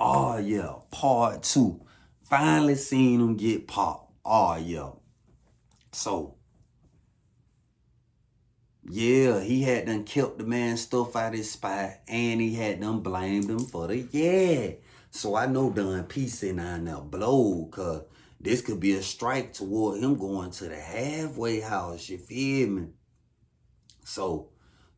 Oh, yeah, part 2. Finally seen him get popped. Oh, yeah. So, yeah, he had done kept the man stuff out his spot, and he had done blamed him for the So I know Don P sitting down there blow, cause this could be a strike toward him going to the halfway house, you feel me? So,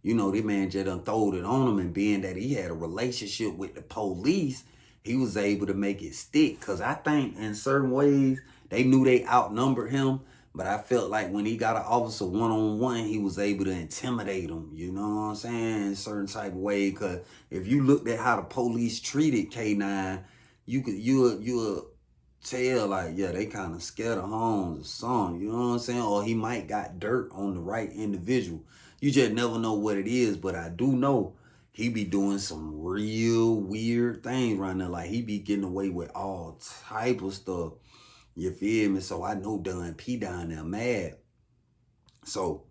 this man just done throwed it on him, and being that he had a relationship with the police, he was able to make it stick. Cause I think in certain ways, they knew they outnumbered him, but I felt like when he got an officer one-on-one, he was able to intimidate him, you know what I'm saying? In a certain type of way. Cause if you looked at how the police treated K9, you'll tell like, yeah, they kind of scared of Holmes or something, you know what I'm saying? Or he might got dirt on the right individual. You just never know what it is, but I do know he be doing some real weird things right now. Like he be getting away with all type of stuff. You feel me? So I know Don P down there mad. So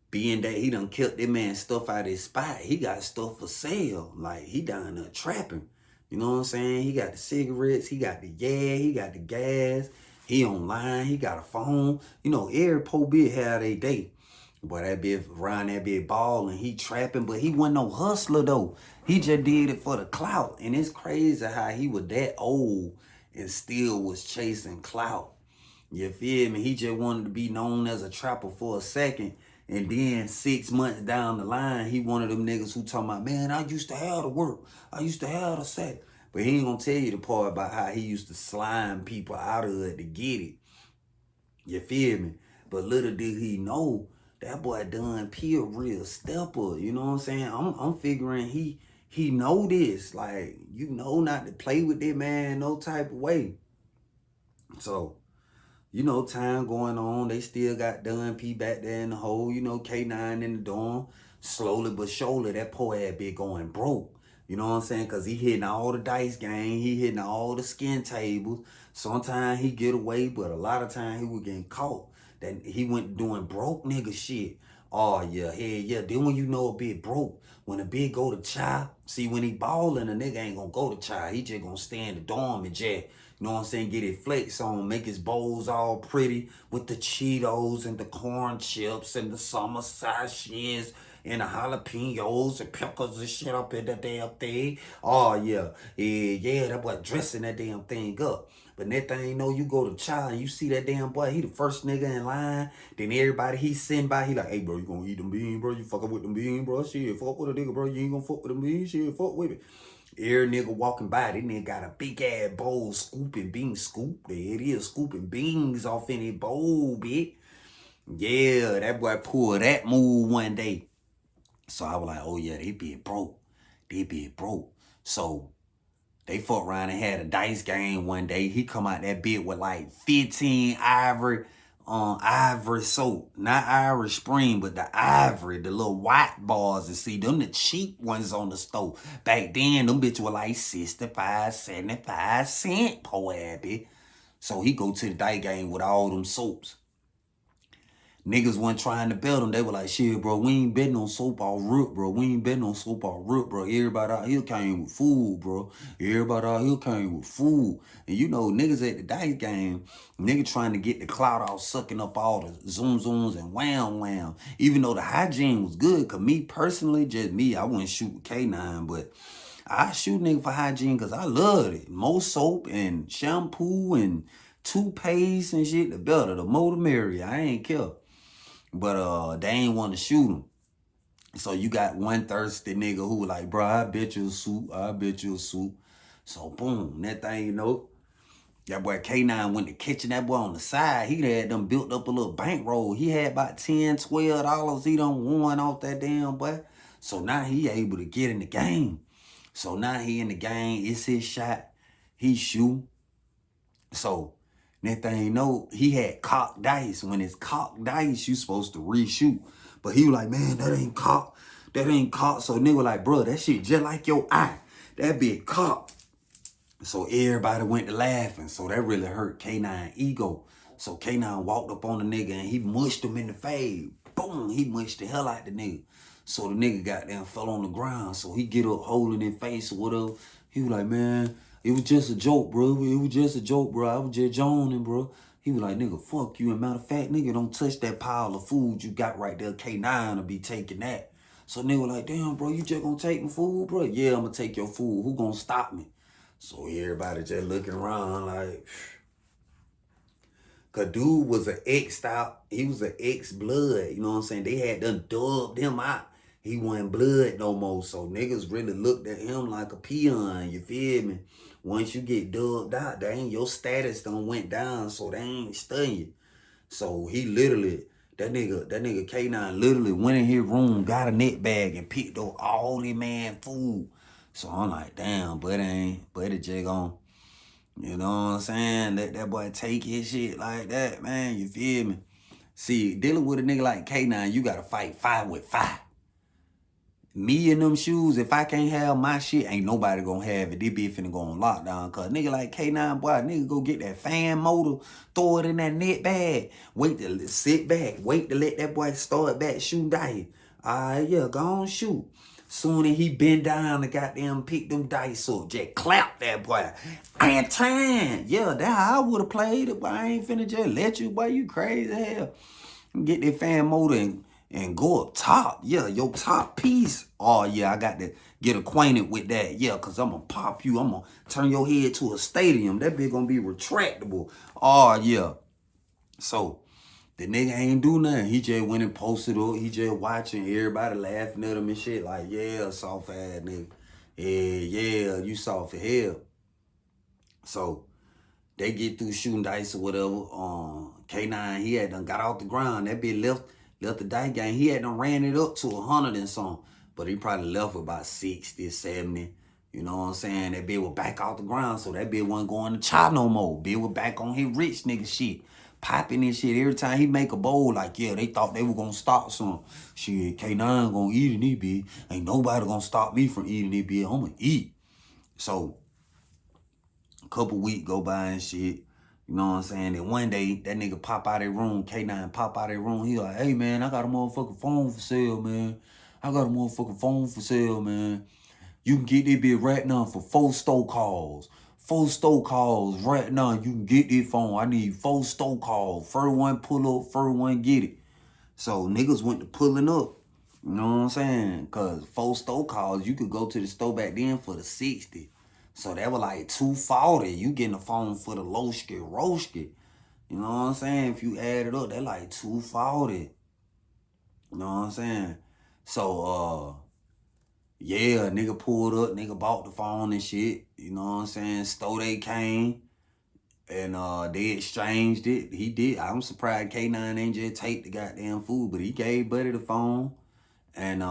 being that he done killed that man stuff out of his spot, he got stuff for sale. Like he down there trapping. You know what I'm saying? He got the cigarettes, he got the he got the gas, he online, he got a phone. Every po bit had a day. Boy, that bitch around that bitch balling, he trapping, but he wasn't no hustler though. He just did it for the clout. And it's crazy how he was that old and still was chasing clout. You feel me? He just wanted to be known as a trapper for a second. And then 6 months down the line, he one of them niggas who talking about, man, I used to have the work. I used to have the sack. But he ain't gonna tell you the part about how he used to slime people out of it to get it. You feel me? But little did he know, that boy Don P a real stepper. You know what I'm saying? I'm figuring he know this. Like, not to play with that man no type of way. So, time going on. They still got Don P back there in the hole. K9 in the dorm. Slowly but surely, that poor ass been going broke. You know what I'm saying? Because he hitting all the dice game. He hitting all the skin tables. Sometimes he get away, but a lot of times he was getting caught. That he went doing broke nigga shit. Oh, yeah, hell yeah. Then when you know a bit broke, when a bit go to chai, see, when he ballin', a nigga ain't gonna go to chai. He just gonna stay in the dorm and jet. You know what I'm saying? Get his flex on, make his bowls all pretty with the Cheetos and the corn chips and the summer sashins and the jalapenos and pickles and shit up in the damn thing. Oh, yeah. Yeah, that boy dressing that damn thing up. But next thing you know, you go to child and you see that damn boy, he the first nigga in line. Then everybody he sitting by, he like, hey, bro, you gonna eat them beans, bro? You fucking with them beans, bro? Shit, fuck with a nigga, bro. You ain't gonna fuck with them beans? Shit, fuck with it. Every nigga walking by, that nigga got a big ass bowl scooping beans. Scoop. There it is, scooping beans off in his bowl, bitch. Yeah, that boy pulled that move one day. So I was like, oh yeah, they be broke. They be broke. So they fucked around and had a dice game one day. He come out that bit with like 15 ivory soap. Not Irish Spring, but the ivory, the little white bars. And see, them the cheap ones on the stove. Back then, them bitches were like 65, 75 cents per habit. So he go to the dice game with all them soaps. Niggas wasn't trying to bet them. They were like, shit, bro, we ain't betting on soap all root, bro. We ain't betting on soap all root, bro. Everybody out here came with food, bro. Everybody out here came with food. And niggas at the dice game, niggas trying to get the clout out, sucking up all the zoom zooms and wham wham. Even though the hygiene was good, cause me personally, just me, I wouldn't shoot with K9, but I shoot nigga for hygiene because I loved it. More soap and shampoo and toothpaste and shit, the better. The more the merrier. I ain't care. But they ain't want to shoot him. So you got one thirsty nigga who like, bro, I bet you a suit. I bet you a suit. So boom, that thing, that boy K9 went to kitchen. That boy on the side, he had them built up a little bankroll. He had about $10, $12 he done won off that damn boy. So now he able to get in the game. So now he in the game. It's his shot. He shoot. So next thing you know, he had cocked dice. When it's cocked dice, you supposed to reshoot. But he was like, man, that ain't cocked. That ain't cocked. So nigga like, bro, that shit just like your eye. That bitch cocked. So everybody went to laughing. So that really hurt K9 ego. So K9 walked up on the nigga and he mushed him in the fade. Boom, he mushed the hell out the nigga. So the nigga goddamn fell on the ground. So he get up holding his face or whatever. He was like, man, it was just a joke, bro. It was just a joke, bro. I was just joning, bro. He was like, nigga, fuck you. And matter of fact, nigga, don't touch that pile of food you got right there. K9 will be taking that. So nigga like, damn, bro, you just gonna take my food, bro? Yeah, I'm gonna take your food. Who gonna stop me? So everybody just looking around like, cause dude was an ex-style, he was an ex-blood, you know what I'm saying? They had done dubbed him out. He wasn't blood no more. So niggas really looked at him like a peon, you feel me? Once you get dubbed out, dang, your status done went down, so they ain't studying you. So he literally, that nigga K9 literally went in his room, got a net bag, and picked up all the man food. So I'm like, damn, buddy J gon', you know what I'm saying? Let that boy take his shit like that, man. You feel me? See, dealing with a nigga like K9, you gotta fight fire with fire. Me in them shoes, if I can't have my shit, ain't nobody gonna have it. This bitch finna go on lockdown. Cause nigga like K9, boy, nigga go get that fan motor, throw it in that net bag, wait to sit back, wait to let that boy start back shooting dice. Alright, yeah, go on shoot. Soon as he bend down and goddamn pick them dice up, just clap that boy. Ain't time. Yeah, that how I would've played it, but I ain't finna just let you, boy, you crazy hell. Get that fan motor and go up top. Yeah, your top piece. Oh, yeah, I got to get acquainted with that. Yeah, because I'm going to pop you. I'm going to turn your head to a stadium. That bitch going to be retractable. Oh, yeah. So, the nigga ain't do nothing. He just went and posted up. He just watching everybody laughing at him and shit. Like, yeah, soft ass nigga. Yeah, you soft as hell. So, they get through shooting dice or whatever. K9, he had done got off the ground. That bitch left the dice game. He had done ran it up to 100 and something. But he probably left with about 60, 70. You know what I'm saying? That bitch was back off the ground. So that bitch wasn't going to try no more. Bitch was back on his rich nigga shit. Popping this shit. Every time he make a bowl, like, yeah, they thought they were going to stop some. Shit, K9 going to eat in this bitch. Ain't nobody going to stop me from eating this bitch. I'm going to eat. So, couple weeks go by and shit. You know what I'm saying? And one day, that nigga pop out of room, K9 pop out of room. He like, hey, man, I got a motherfucking phone for sale, man. I got a motherfucking phone for sale, man. You can get this bitch right now for 4 store calls. 4 store calls right now. You can get this phone. I need 4 store calls. First one pull up, first one get it. So niggas went to pulling up. You know what I'm saying? Cause 4 store calls, you could go to the store back then for the 60. So that was like 240. You getting a phone for the lowski roski. You know what I'm saying? If you add it up, that like 240. You know what I'm saying? So yeah, nigga pulled up, nigga bought the phone and shit. You know what I'm saying? Store they came and they exchanged it. He did. I'm surprised K9 ain't just take the goddamn food, but he gave Buddy the phone. And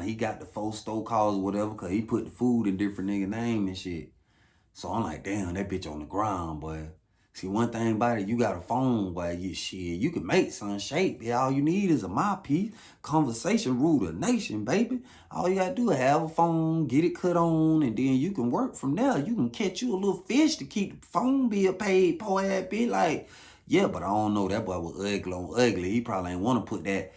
he got the 4 store calls or whatever, cause he put the food in different nigga name and shit. So I'm like, damn, that bitch on the ground, boy. See, one thing about it, you got a phone, boy, you can make some shape. Yeah, all you need is a mouthpiece. Conversation rule the nation, baby. All you gotta do is have a phone, get it cut on, and then you can work from there. You can catch you a little fish to keep the phone bill paid, poor ass bitch. Like, yeah, but I don't know. That boy was ugly on ugly. He probably ain't want to put that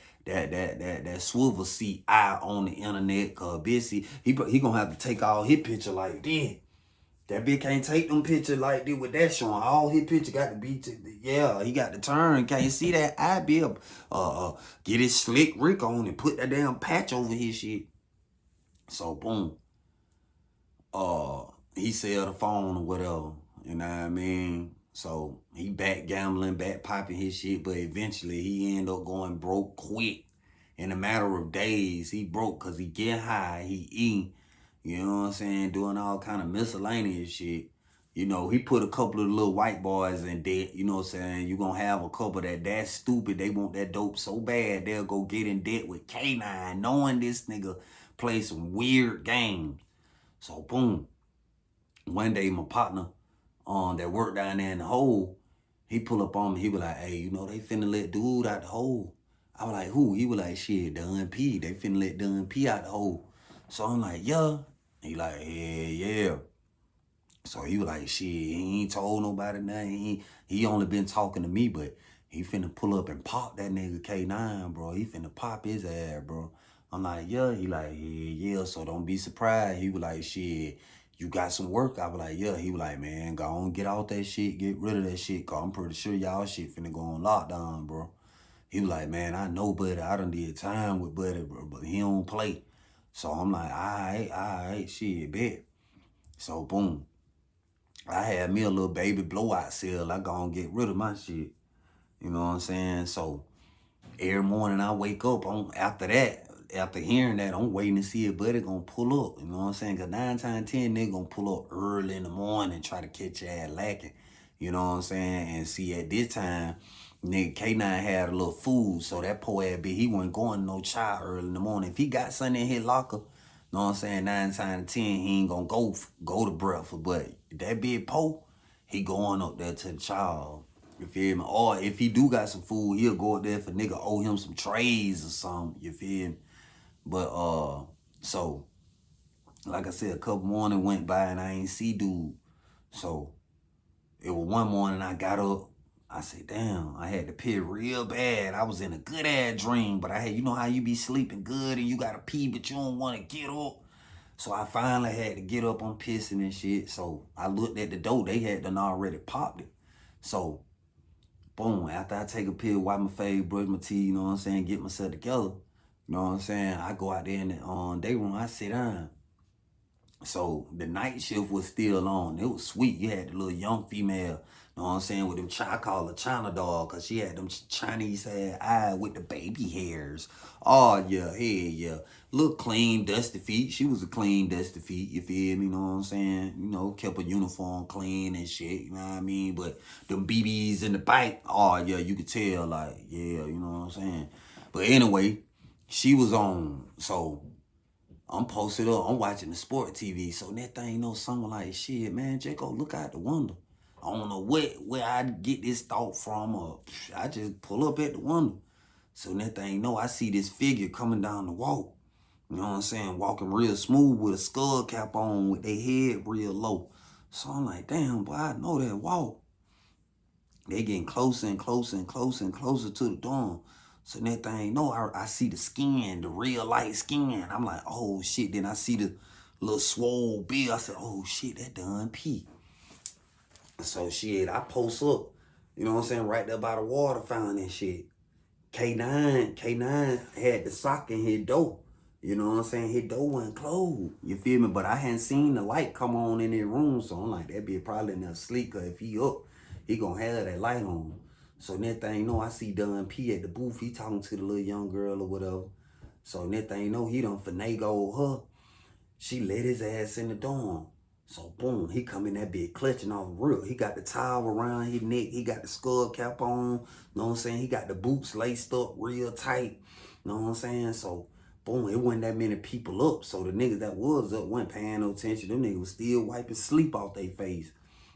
swivel seat eye on the internet, cause bitch, he gonna have to take all his picture like this. That bitch can't take them pictures like this with that showing. All his picture got to be, yeah, he got to turn. Can't see that eye bill. Get his slick Rick on and put that damn patch over his shit. So, boom. He sell the phone or whatever. You know what I mean? So, he back gambling, back popping his shit, but eventually he end up going broke quick. In a matter of days, he broke because he get high, he eat. You know what I'm saying? Doing all kind of miscellaneous shit. You know, he put a couple of little white boys in debt. You know what I'm saying? You gonna have a couple that's stupid. They want that dope so bad, they'll go get in debt with K9, knowing this nigga play some weird games. So, boom. One day, my partner that worked down there in the hole, he pull up on me. He was like, hey, you know, they finna let dude out the hole. I was like, who? He was like, shit, Don P. They finna let Don P out the hole. So I'm like, yeah. He like, yeah. So he was like, shit, he ain't told nobody nothing. He only been talking to me, but he finna pull up and pop that nigga K9, bro. He finna pop his ass, bro. I'm like, yeah. He like, yeah. So don't be surprised. He was like, shit, you got some work? I was like, yeah. He was like, man, go on, get out that shit, get rid of that shit, cause I'm pretty sure y'all shit finna go on lockdown, bro. He was like, man, I know Buddy. I done did time with Buddy, bro, but he don't play. So I'm like, all right, shit, bet. So boom. I had me a little baby blowout sale. I gonna get rid of my shit. You know what I'm saying? So every morning I wake up on after hearing that, I'm waiting to see if Buddy gonna pull up. You know what I'm saying? Cause 9 times 10 they gonna pull up early in the morning, try to catch your ass lacking. You know what I'm saying? And see at this time, nigga K9 had a little food, so that poor ass bitch, he wasn't going to no child early in the morning. If he got something in his locker, you know what I'm saying, 9 times 10, he ain't gonna go to breakfast. But that big po, he going up there to the child. You feel me? Or if he do got some food, he'll go up there if a nigga owe him some trays or something. You feel me? But so like I said, a couple mornings went by and I ain't see dude. So it was one morning I got up. I said, damn, I had to pee real bad. I was in a good ass dream, but I had, you know how you be sleeping good and you gotta pee, but you don't want to get up. So I finally had to get up on pissing and shit. So I looked at the door. They had done already popped it. So boom, after I take a pill, wipe my face, brush my teeth, you know what I'm saying, get myself together, you know what I'm saying, I go out there in the day room, I sit down. So the night shift was still on. It was sweet. You had the little young female, you know what I'm saying, with them, I call her China doll, because she had them Chinese eyes with the baby hairs. Oh, yeah, yeah. Look clean, dusty feet. She was a clean, dusty feet, you feel me, you know what I'm saying? You know, kept her uniform clean and shit, you know what I mean? But them BBs in the bike, oh, yeah, you could tell, like, yeah, you know what I'm saying? But anyway, she was on, so I'm posted up. I'm watching the sport TV. So that thing, you know, someone like, shit, man, just go look out the window. I don't know where I get this thought from, or I just pull up at the window. So that thing, you know, I see this figure coming down the walk. You know what I'm saying? Walking real smooth with a skull cap on, with their head real low. So I'm like, damn, boy, I know that walk. They getting closer and closer and closer and closer to the dorm. So that thing, no, I see the skin, the real light skin. I'm like, oh shit. Then I see the little swole bill. I said, oh shit, that done pee. So shit, I post up, you know what I'm saying, right there by the water fountain and shit. K9 had the sock in his door. You know what I'm saying? His door wasn't closed. You feel me? But I hadn't seen the light come on in his room. So I'm like, that be probably in there asleep. Cause if he up, he gonna have that light on. So that thing, you know, I see Don P at the booth. He talking to the little young girl or whatever. So that thing, you know, he done finagle her. She let his ass in the dorm. So boom, he come in that bitch clutching off real. He got the towel around his neck. He got the skull cap on. Know what I'm saying? He got the boots laced up real tight. Know what I'm saying? So boom, it wasn't that many people up. So the niggas that was up wasn't paying no attention. Them niggas was still wiping sleep off their face.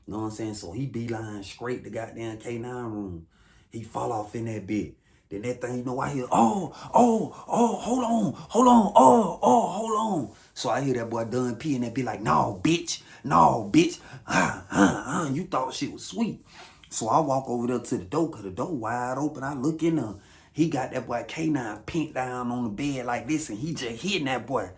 Know what I'm saying? So he beeline straight to goddamn K9 room. He fall off in that bitch. Then that thing, you know, I hear, oh, hold on, hold on. So I hear that boy done pee and that be like, no, bitch, you thought shit was sweet. So I walk over there to the door, cause the door wide open. I look in there. He got that boy K9 pinned down on the bed like this, and he just hitting that boy.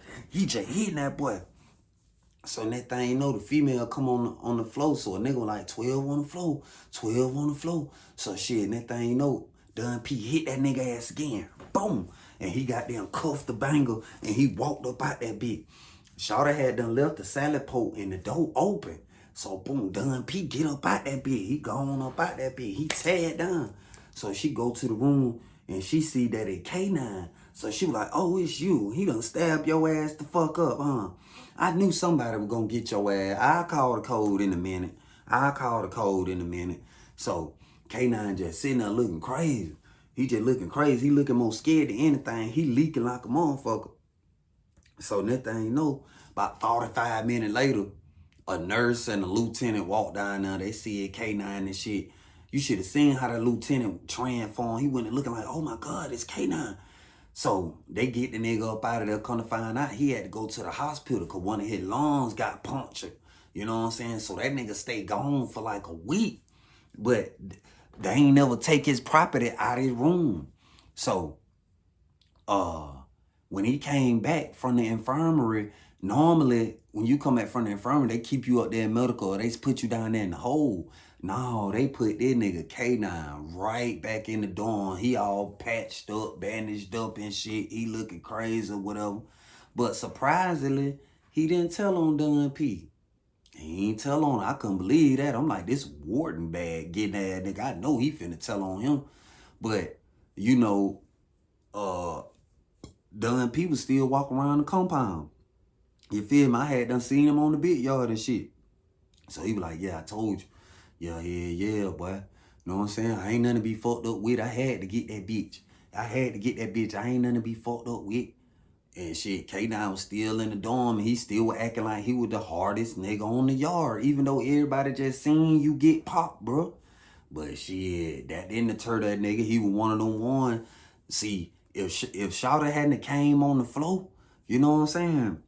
So that thing, you know, the female come on the floor. So a nigga like 12 on the floor, 12 on the floor. So shit, that thing, you know, Don P hit that nigga ass again. Boom. And he got them cuffed the banger and he walked up out that bitch. Shawty had done left the salad pot and the door open. So boom, Don P get up out that bitch. He gone up out that bitch. He teared down. So she go to the room and she see that it K9. So she was like, oh, it's you. He done stabbed your ass the fuck up, huh? I knew somebody was gonna get your ass. I'll call the code in a minute. So K9 just sitting there looking crazy. He just looking crazy. He looking more scared than anything. He leaking like a motherfucker. So that thing, you know, about 45 minutes later, a nurse and a lieutenant walked down there. They see it, K9 and shit. You should have seen how the lieutenant transformed. He went looking like, oh my God, it's K9. So they get the nigga up out of there. Come to find out, he had to go to the hospital because one of his lungs got punctured. You know what I'm saying? So that nigga stayed gone for like a week. But they ain't never take his property out of his room. So when he came back from the infirmary, Normally, when you come back from the infirmary, they keep you up there in medical, or they put you down there in the hole. No, they put this nigga K9 right back in the dorm. He all patched up, bandaged up and shit. He looking crazy or whatever. But surprisingly, he didn't tell on Don P. He ain't tell on. I couldn't believe that. I'm like, this warden bag getting that nigga. I know he finna tell on him. But, you know, Don P was still walking around the compound. You feel me? I had done seen him on the big yard and shit. So he was like, yeah, I told you. Yeah, boy. Know what I'm saying? I ain't nothing to be fucked up with. I had to get that bitch. I ain't nothing to be fucked up with. And shit, K9 was still in the dorm, and he still was acting like he was the hardest nigga on the yard, even though everybody just seen you get popped, bro. But shit, that didn't deter that nigga. He was one of them one. See, if Shawty hadn't came on the floor, you know what I'm saying?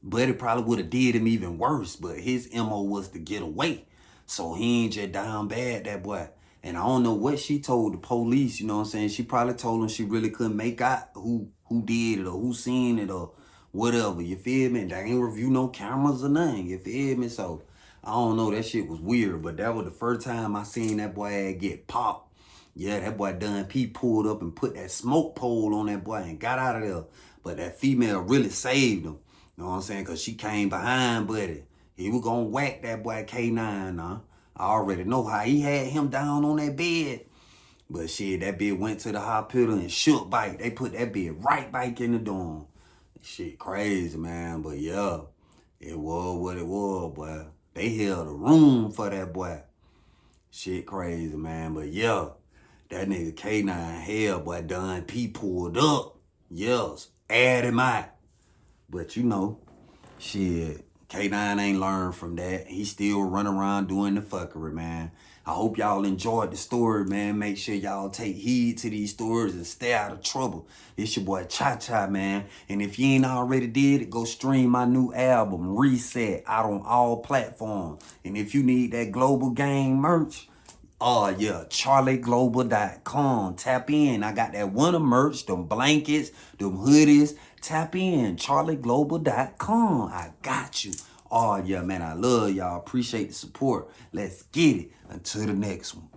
Buddy probably would have did him even worse, but his MO was to get away. So he ain't just down bad, that boy. And I don't know what she told the police, you know what I'm saying? She probably told them she really couldn't make out who did it or who seen it or whatever, you feel me? They ain't review no cameras or nothing, you feel me? So, I don't know, that shit was weird, but that was the first time I seen that boy get popped. Yeah, that boy Don P pulled up and put that smoke pole on that boy and got out of there. But that female really saved him. You know what I'm saying? Because she came behind Buddy. He was going to whack that boy K9, huh? I already know how he had him down on that bed. But shit, that bitch went to the hospital and shook bike. They put that bitch right back in the dorm. Shit crazy, man. But yeah, it was what it was, boy. They held a room for that boy. Shit crazy, man. But yeah, that nigga K9 hell, boy, Don P pulled up. Yes, add him out. But you know, shit, K9 ain't learned from that. He still running around doing the fuckery, man. I hope y'all enjoyed the story, man. Make sure y'all take heed to these stories and stay out of trouble. It's your boy Cha-Cha, man. And if you ain't already did it, go stream my new album, Reset, out on all platforms. And if you need that Global Gang merch, oh yeah, charlieglobal.com. Tap in. I got that winter merch, them blankets, them hoodies. Tap in, charlieglobal.com. I got you. Oh yeah, man, I love y'all. Appreciate the support. Let's get it. Until the next one.